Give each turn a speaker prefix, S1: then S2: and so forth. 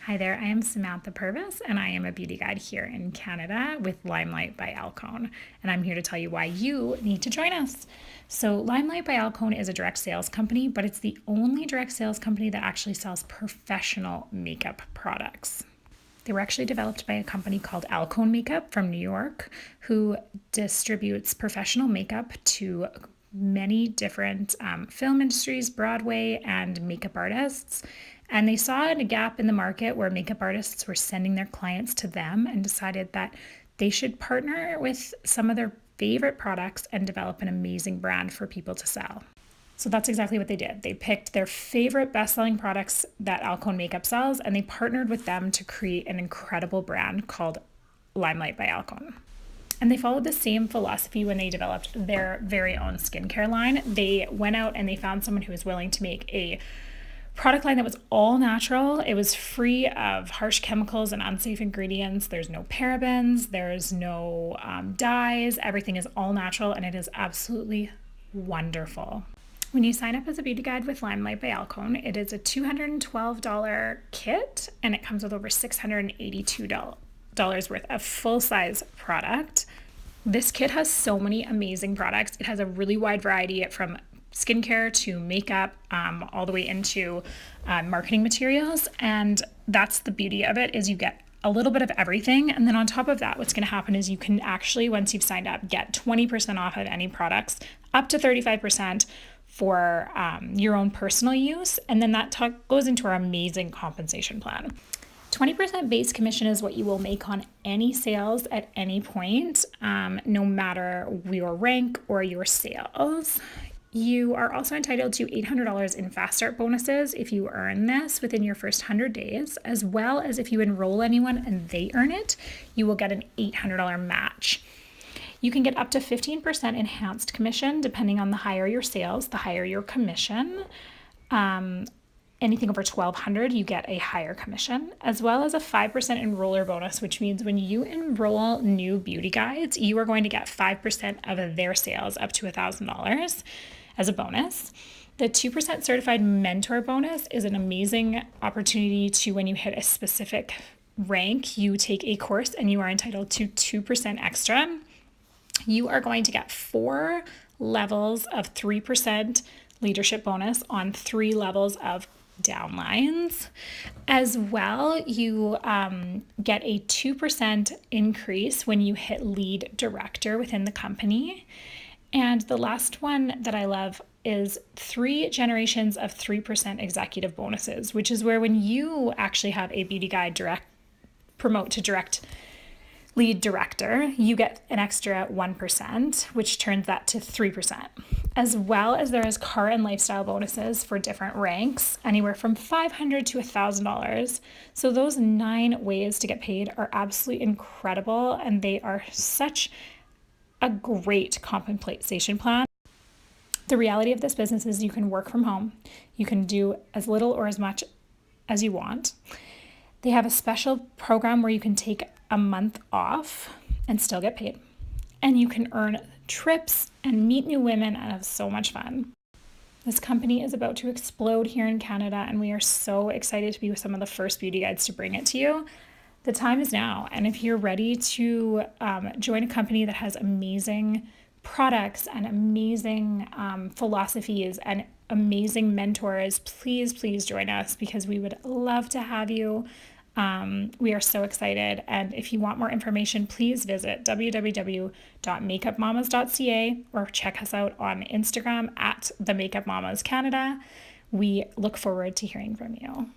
S1: Hi there, I am Samantha Purvis and I am a beauty guide here in Canada with LimeLight by Alcone. And I'm here to tell you why you need to join us. So, LimeLight by Alcone is a direct sales company, but it's the only direct sales company that actually sells professional makeup products. They were actually developed by a company called Alcone Makeup from New York, who distributes professional makeup to many different film industries, Broadway, and makeup artists. And they saw a gap in the market where makeup artists were sending their clients to them and decided that they should partner with some of their favorite products and develop an amazing brand for people to sell. So that's exactly what they did. They picked their favorite best-selling products that Alcone Makeup sells, and they partnered with them to create an incredible brand called LimeLight by Alcone. And they followed the same philosophy when they developed their very own skincare line. They went out and they found someone who was willing to make a product line that was all natural. It was free of harsh chemicals and unsafe ingredients. There's no parabens, there's no dyes. Everything is all natural and it is absolutely wonderful. When you sign up as a beauty guide with LimeLight by Alcone, it is a $212 kit and it comes with over $682 worth of full-size product. This kit has so many amazing products. It has a really wide variety from skincare to makeup, all the way into marketing materials. And that's the beauty of it, is you get a little bit of everything. And then on top of that, what's going to happen is you can actually, once you've signed up, get 20% off of any products, up to 35% for your own personal use. And then that goes into our amazing compensation plan. 20% base commission is what you will make on any sales at any point, no matter your rank or your sales. You are also entitled to $800 in fast start bonuses if you earn this within your first 100 days, as well as if you enroll anyone and they earn it, you will get an $800 match. You can get up to 15% enhanced commission depending on the higher your sales, the higher your commission. Anything over $1,200, you get a higher commission, as well as a 5% enroller bonus, which means when you enroll new beauty guides, you are going to get 5% of their sales up to $1,000 as a bonus. The 2% certified mentor bonus is an amazing opportunity to, when you hit a specific rank, you take a course and you are entitled to 2% extra. You are going to get 4 levels of 3% leadership bonus on 3 levels of downlines. As well, you get a 2% increase when you hit lead director within the company. And the last one that I love is 3 generations of 3% executive bonuses, which is where when you actually have a beauty guide promote to direct lead director, you get an extra 1%, which turns that to 3%. As well as there is car and lifestyle bonuses for different ranks, anywhere from $500 to $1,000. So those 9 ways to get paid are absolutely incredible, and they are such a great compensation plan. The reality of this business is you can work from home. You can do as little or as much as you want. They have a special program where you can take a month off and still get paid. And you can earn trips and meet new women and have so much fun. This company is about to explode here in Canada, and we are so excited to be some of the first beauty guides to bring it to you. The time is now, and if you're ready to join a company that has amazing products and amazing philosophies and amazing mentors, please join us, because we would love to have you. We are so excited, and if you want more information, please visit www.makeupmamas.ca or check us out on Instagram at the Makeup Mamas Canada. We look forward to hearing from you.